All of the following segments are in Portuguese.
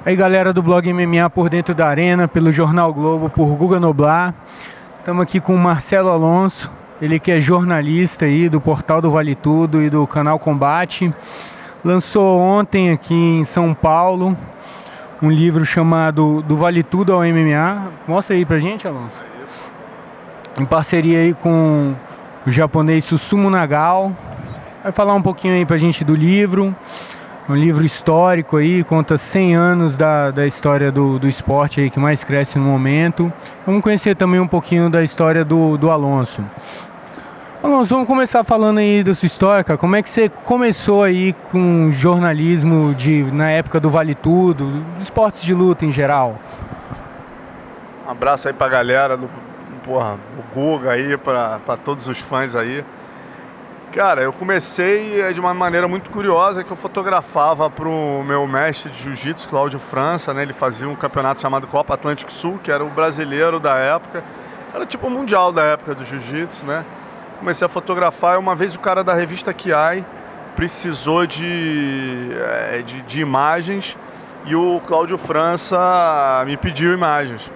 Aí galera do blog MMA por dentro da arena, pelo Jornal Globo, por Guga Noblar. Estamos aqui com o Marcelo Alonso, ele que é jornalista aí do portal do Vale Tudo e do canal Combate. Lançou ontem aqui em São Paulo um livro chamado Do Vale Tudo ao MMA. Mostra aí pra gente, Alonso. Em parceria aí com o japonês Susumu Nagao. Vai falar um pouquinho aí pra gente do livro. Um livro histórico aí, conta 100 anos da história do esporte aí que mais cresce no momento. Vamos conhecer também um pouquinho da história do Alonso. Alonso, vamos começar falando aí da sua história, cara. Como é que você começou aí com jornalismo na época do Vale Tudo, dos esportes de luta em geral? Um abraço aí pra galera do Guga aí, pra todos os fãs aí. Cara, eu comecei de uma maneira muito curiosa, que eu fotografava pro meu mestre de jiu-jitsu, Cláudio França, né? Ele fazia um campeonato chamado Copa Atlântico Sul, que era o brasileiro da época. Era tipo o mundial da época do jiu-jitsu, né? Comecei a fotografar e uma vez o cara da revista Kiai precisou de imagens e o Cláudio França me pediu imagens.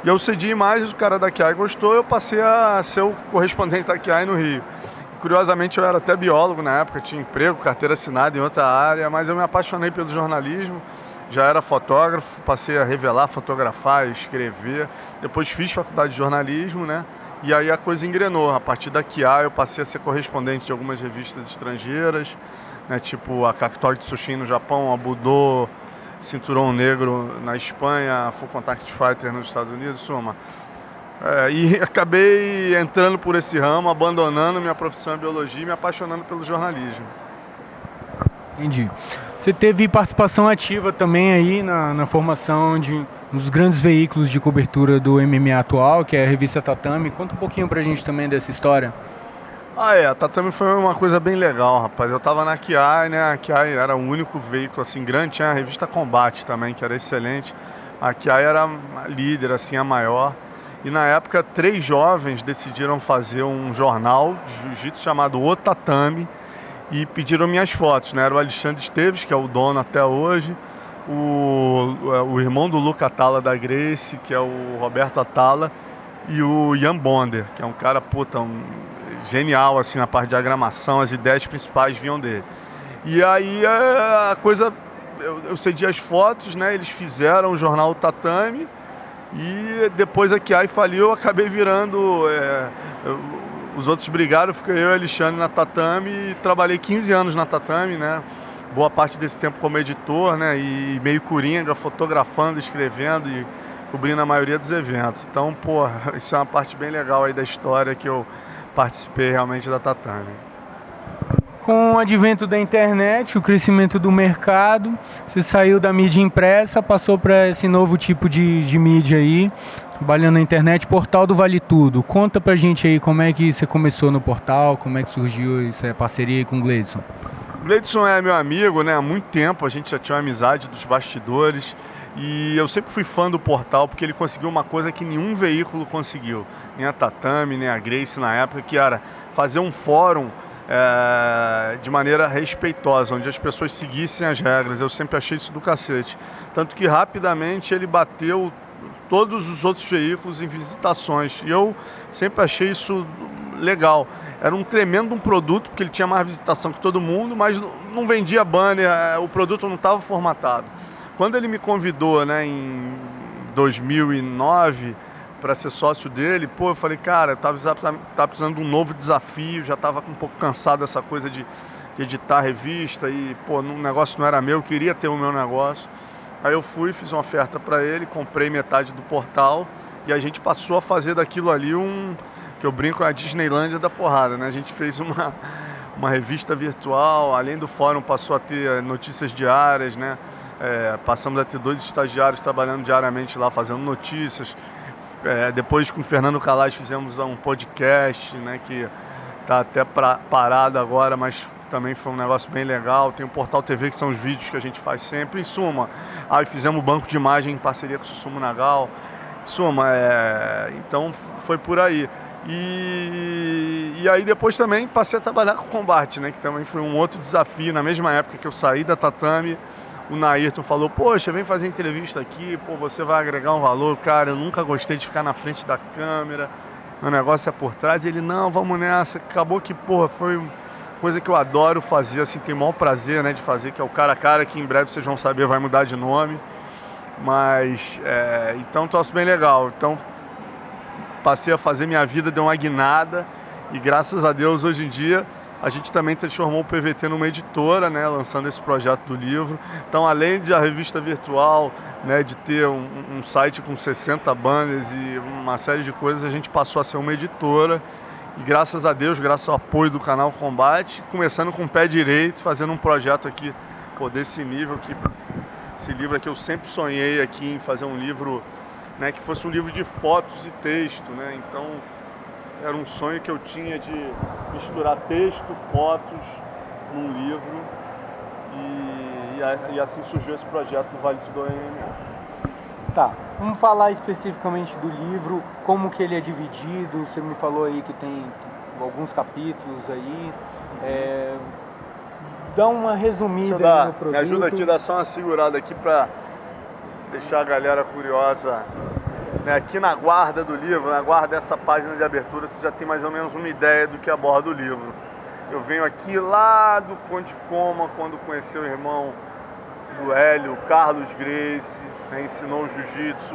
E eu cedi imagens, o cara da Kiai gostou, eu passei a ser o correspondente da Kiai no Rio. Curiosamente eu era até biólogo na época, tinha emprego, carteira assinada em outra área, mas eu me apaixonei pelo jornalismo, já era fotógrafo, passei a revelar, fotografar, escrever. Depois fiz faculdade de jornalismo, né? E aí a coisa engrenou. A partir da Kiai eu passei a ser correspondente de algumas revistas estrangeiras, né? Tipo a Cactoide Tsushin no Japão, a Budô, Cinturão Negro na Espanha, Full Contact Fighter nos Estados Unidos, suma. E acabei entrando por esse ramo, abandonando minha profissão em biologia e me apaixonando pelo jornalismo. Entendi. Você teve participação ativa também aí na formação de uns grandes veículos de cobertura do MMA atual, que é a revista Tatame. Conta um pouquinho pra gente também dessa história. A Tatame foi uma coisa bem legal, rapaz. Eu tava na Kiai, né? A Kiai era o único veículo assim grande, tinha a revista Combate também, que era excelente. A Kiai era a líder, assim, a maior. E na época, 3 jovens decidiram fazer um jornal de jiu-jitsu chamado O Tatame e pediram minhas fotos, né? Era o Alexandre Esteves, que é o dono até hoje, o irmão do Luca Atala da Gracie, que é o Roberto Atala, e o Ian Bonder, que é um cara, genial, assim, na parte de diagramação, as ideias principais vinham dele. E aí a coisa, eu cedi as fotos, né? Eles fizeram o jornal O Tatame. E depois a Kiai faliu, eu acabei virando. Os outros brigaram, fiquei eu e o Alexandre na Tatame e trabalhei 15 anos na Tatame, né? Boa parte desse tempo como editor, né? E meio coringa, fotografando, escrevendo e cobrindo a maioria dos eventos. Então, isso é uma parte bem legal aí da história que eu participei realmente da Tatame. Com o advento da internet, o crescimento do mercado, você saiu da mídia impressa, passou para esse novo tipo de mídia aí, trabalhando na internet, portal do Vale Tudo. Conta pra gente aí como é que você começou no portal, como é que surgiu essa parceria aí com o Gleidson. O Gleidson é meu amigo, né? Há muito tempo a gente já tinha uma amizade dos bastidores e eu sempre fui fã do portal porque ele conseguiu uma coisa que nenhum veículo conseguiu, nem a Tatame, nem a Gracie na época, que era fazer um fórum de maneira respeitosa, onde as pessoas seguissem as regras. Eu sempre achei isso do cacete. Tanto que rapidamente ele bateu todos os outros veículos em visitações. E eu sempre achei isso legal. Era um tremendo produto, porque ele tinha mais visitação que todo mundo, mas não vendia banner, o produto não estava formatado. Quando ele me convidou, né, em 2009... para ser sócio dele, eu falei, cara, eu tava precisando de um novo desafio, já tava um pouco cansado dessa coisa de editar revista e, o negócio não era meu, eu queria ter o meu negócio. Aí eu fui, fiz uma oferta para ele, comprei metade do portal e a gente passou a fazer daquilo ali que eu brinco, a Disneylândia da porrada, né? A gente fez uma revista virtual, além do fórum passou a ter notícias diárias, né? Passamos a ter 2 estagiários trabalhando diariamente lá, fazendo notícias. Depois com o Fernando Calais fizemos um podcast, né, que está até parado agora, mas também foi um negócio bem legal. Tem o Portal TV, que são os vídeos que a gente faz sempre. Em suma, aí fizemos o banco de imagem em parceria com o Susumu Nagao. Em suma, então foi por aí. E aí depois também passei a trabalhar com combate, né, que também foi um outro desafio. Na mesma época que eu saí da Tatame, o Nairton falou, poxa, vem fazer entrevista aqui, pô, você vai agregar um valor. Cara, eu nunca gostei de ficar na frente da câmera, meu negócio é por trás. E ele, não, vamos nessa. Acabou que, porra, foi coisa que eu adoro fazer, assim, tenho o maior prazer, né, de fazer, que é o Cara a Cara, que em breve vocês vão saber, vai mudar de nome. Mas, então, um troço bem legal. Então, passei a fazer minha vida, deu uma guinada. E graças a Deus, hoje em dia, a gente também transformou o PVT numa editora, né, lançando esse projeto do livro. Então, além de a revista virtual, né, de ter um site com 60 banners e uma série de coisas, a gente passou a ser uma editora. E graças a Deus, graças ao apoio do canal Combate, começando com o pé direito, fazendo um projeto aqui, pô, desse nível, que esse livro aqui eu sempre sonhei aqui em fazer um livro, né, que fosse um livro de fotos e texto, né? Então era um sonho que eu tinha de misturar texto, fotos num livro e assim surgiu esse projeto do Vale Tudo MMA. Tá, vamos falar especificamente do livro, como que ele é dividido. Você me falou aí que tem alguns capítulos aí. Dá uma resumida aí no produto. Me ajuda aqui, dá só uma segurada aqui para deixar a galera curiosa. Aqui na guarda do livro, na guarda dessa página de abertura, você já tem mais ou menos uma ideia do que aborda o livro. Eu venho aqui lá do Conde Coma, quando conheceu o irmão do Hélio, Carlos Gracie, né, ensinou o jiu-jitsu.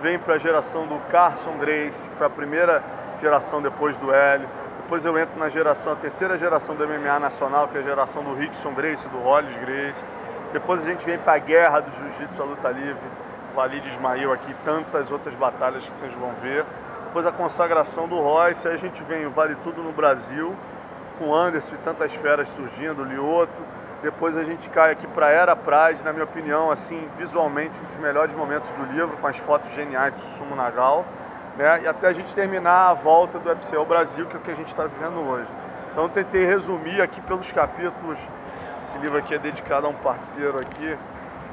Venho para a geração do Carson Gracie, que foi a primeira geração depois do Hélio. Depois eu entro na geração, a terceira geração do MMA nacional, que é a geração do Rickson Gracie, do Hollis Gracie. Depois a gente vem para a guerra do jiu-jitsu à luta livre, Walid Ismail aqui, tantas outras batalhas que vocês vão ver. Depois a consagração do Royce, aí a gente vem o Vale Tudo no Brasil, com Anderson e tantas feras surgindo, Lioto. Depois a gente cai aqui para Era Pride, na minha opinião, assim, visualmente um dos melhores momentos do livro, com as fotos geniais do Susumu Nagal, né? E até a gente terminar a volta do UFC ao Brasil, que é o que a gente está vivendo hoje. Então eu tentei resumir aqui pelos capítulos. Esse livro aqui é dedicado a um parceiro aqui.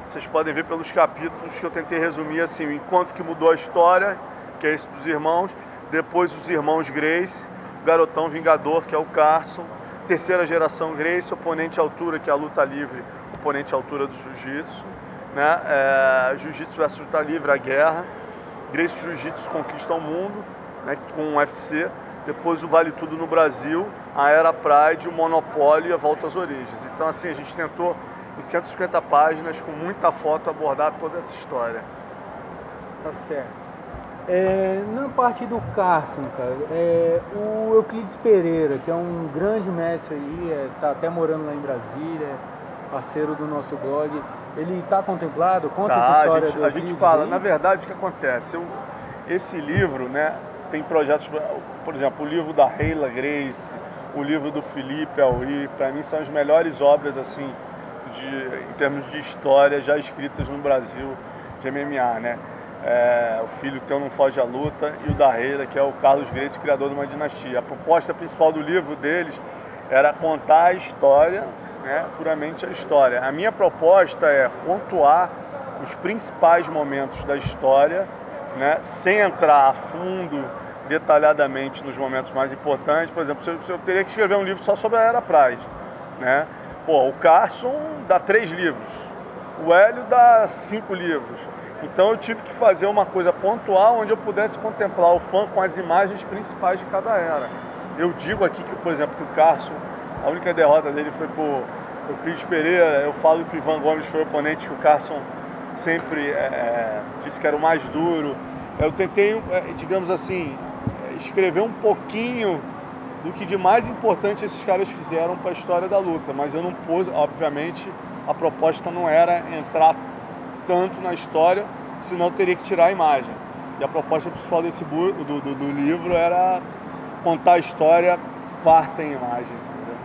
Vocês podem ver pelos capítulos que eu tentei resumir assim, o encontro que mudou a história, que é esse dos irmãos, depois os irmãos Gracie, o garotão vingador, que é o Carson, terceira geração Gracie, oponente à altura, que é a luta livre, oponente à altura do jiu-jitsu, né? Jiu-jitsu versus luta livre, a guerra. Gracie Jiu-Jitsu conquista o mundo, né, com o UFC. Depois o Vale Tudo no Brasil, a Era Pride, o Monopólio e a Volta às Origens. Então assim, a gente tentou em 150 páginas, com muita foto, abordar toda essa história. Tá certo. Na parte do Carson, cara, o Euclides Pereira, que é um grande mestre aí, tá até morando lá em Brasília, parceiro do nosso blog, ele tá contemplado? Conta essa história do a gente fala, na verdade, o que acontece? Esse livro, né, tem projetos, por exemplo, o livro da Reila Gracie, o livro do Felipe Alri, para mim são as melhores obras, assim, em termos de história já escritas no Brasil de MMA, né? O Filho Teu Não Foge à Luta e o da Reila, que é o Carlos Gracie, criador de uma dinastia. A proposta principal do livro deles era contar a história, né? Puramente a história. A minha proposta é pontuar os principais momentos da história, né? Sem entrar a fundo, detalhadamente nos momentos mais importantes. Por exemplo, eu teria que escrever um livro só sobre a Era Pride, né? Pô, o Carson dá 3 livros, o Hélio dá 5 livros. Então eu tive que fazer uma coisa pontual onde eu pudesse contemplar o fã com as imagens principais de cada era. Eu digo aqui que, por exemplo, que o Carson, a única derrota dele foi por Euclides Pereira. Eu falo que o Ivan Gomes foi o oponente que o Carson sempre disse que era o mais duro. Eu tentei, digamos assim, escrever um pouquinho do que de mais importante esses caras fizeram para a história da luta, mas eu não pude, obviamente, a proposta não era entrar tanto na história, senão eu teria que tirar a imagem. E a proposta principal do livro era contar a história farta em imagens. Entendeu?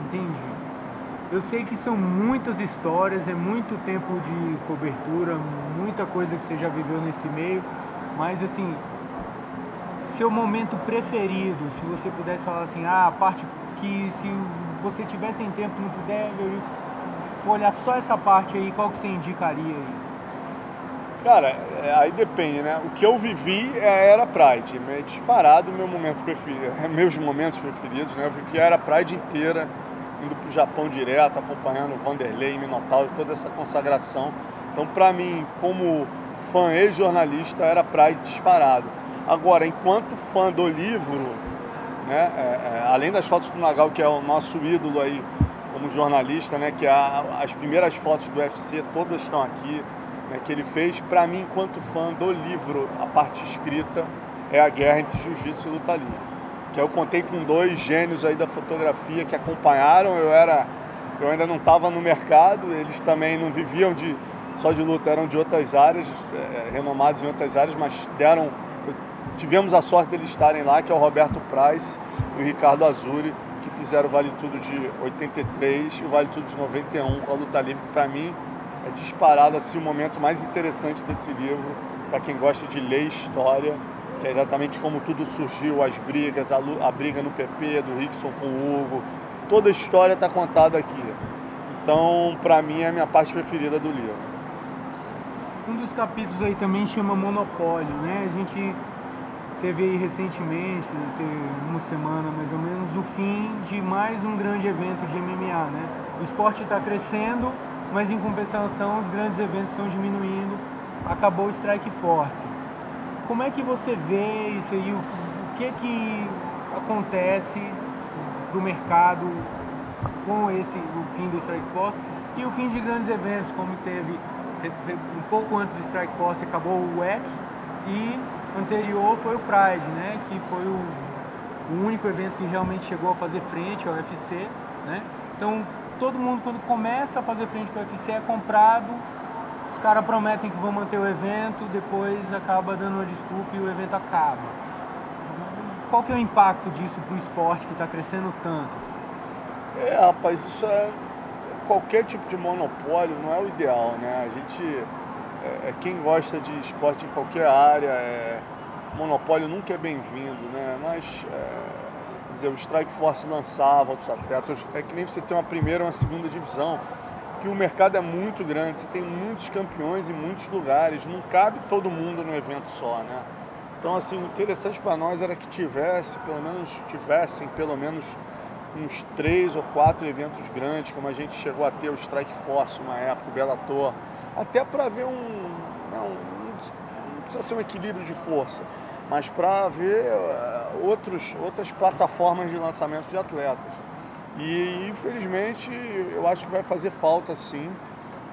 Entendi. Eu sei que são muitas histórias, é muito tempo de cobertura, muita coisa que você já viveu nesse meio, mas assim, seu momento preferido, se você pudesse falar assim, a parte que se você tiver sem tempo, não puder olhar só essa parte aí, qual que você indicaria aí? Cara, aí depende, né? O que eu vivi é a Era Pride, é disparado meu momento preferido, meus momentos preferidos, né? Eu vivi a Era Pride inteira, indo para o Japão direto, acompanhando o Vanderlei, Minotauro, toda essa consagração. Então, para mim, como fã e jornalista, era Pride disparado. Agora, enquanto fã do livro, né, além das fotos do Nagal, que é o nosso ídolo aí como jornalista, né, que as primeiras fotos do UFC todas estão aqui, né, que ele fez, para mim, enquanto fã do livro, a parte escrita é a guerra entre jiu-jitsu e luta livre. Que eu contei com dois gênios aí da fotografia que acompanharam, eu ainda não estava no mercado, eles também não viviam só de luta, eram de outras áreas, renomados em outras áreas, mas tivemos a sorte deles estarem lá, que é o Roberto Price e o Ricardo Azuri, que fizeram o Vale Tudo de 83 e o Vale Tudo de 91 com a luta livre, que para mim é disparado assim, o momento mais interessante desse livro, para quem gosta de ler história, que é exatamente como tudo surgiu, as brigas, a briga no PP do Rickson com o Hugo, toda a história está contada aqui. Então, para mim, é a minha parte preferida do livro. Um dos capítulos aí também chama Monopólio, né? A gente teve aí recentemente, tem uma semana mais ou menos, o fim de mais um grande evento de MMA, né? O esporte está crescendo, mas em compensação os grandes eventos estão diminuindo. Acabou o Strike Force. Como é que você vê isso aí? O que acontece do mercado com o fim do Strike Force e o fim de grandes eventos, como teve um pouco antes do Strike Force, acabou o WEC e anterior foi o Pride, né? Que foi o único evento que realmente chegou a fazer frente ao UFC, né? Então todo mundo, quando começa a fazer frente ao UFC, é comprado. Os caras prometem que vão manter o evento, depois acaba dando uma desculpa e o evento acaba. Qual que é o impacto disso para o esporte que está crescendo tanto? Rapaz, isso qualquer tipo de monopólio não é o ideal, né? A gente, quem gosta de esporte em qualquer área, monopólio nunca é bem-vindo, né? Mas, quer dizer, o Strike Force lançava outros atletas, é que nem você tem uma primeira ou uma segunda divisão, que o mercado é muito grande, você tem muitos campeões em muitos lugares, não cabe todo mundo no evento só, né? Então, assim, o interessante para nós era que tivessem pelo menos uns 3 ou 4 eventos grandes, como a gente chegou a ter o Strike Force uma época, o Bellator, até para ver não precisa ser um equilíbrio de força, mas para ver outras plataformas de lançamento de atletas. E infelizmente eu acho que vai fazer falta sim,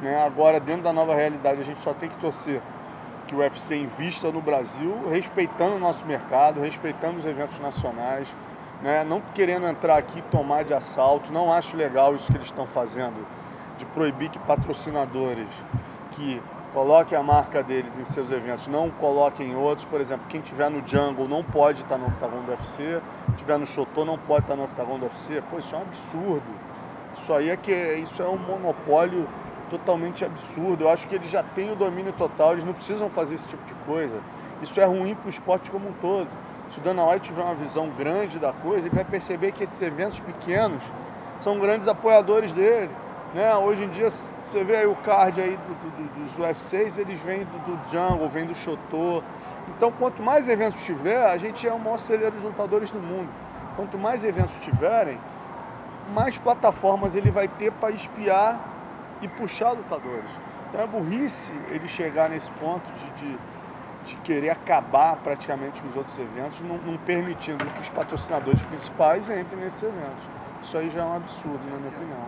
né? Agora, dentro da nova realidade, a gente só tem que torcer que o UFC invista no Brasil, respeitando o nosso mercado, respeitando os eventos nacionais, né? Não querendo entrar aqui e tomar de assalto. Não acho legal isso que eles estão fazendo, de proibir que patrocinadores que coloquem a marca deles em seus eventos não coloquem em outros. Por exemplo, quem estiver no Jungle não pode estar no octagon do UFC, estiver no Shotô não pode estar no octagon do UFC. Pô, isso é um absurdo. Isso é um monopólio totalmente absurdo. Eu acho que eles já têm o domínio total, eles não precisam fazer esse tipo de coisa. Isso é ruim para o esporte como um todo. Se o Dana White tiver uma visão grande da coisa, ele vai perceber que esses eventos pequenos são grandes apoiadores dele, né? Hoje em dia, você vê aí o card aí dos UFCs, eles vêm do Jungle, vêm do Shotô. Então, quanto mais eventos tiver, a gente é o maior celeiro de lutadores do mundo. Quanto mais eventos tiverem, mais plataformas ele vai ter para espiar e puxar lutadores. Então é burrice ele chegar nesse ponto de querer acabar praticamente com os outros eventos, não permitindo que os patrocinadores principais entrem nesses eventos. Isso aí já é um absurdo, na minha opinião.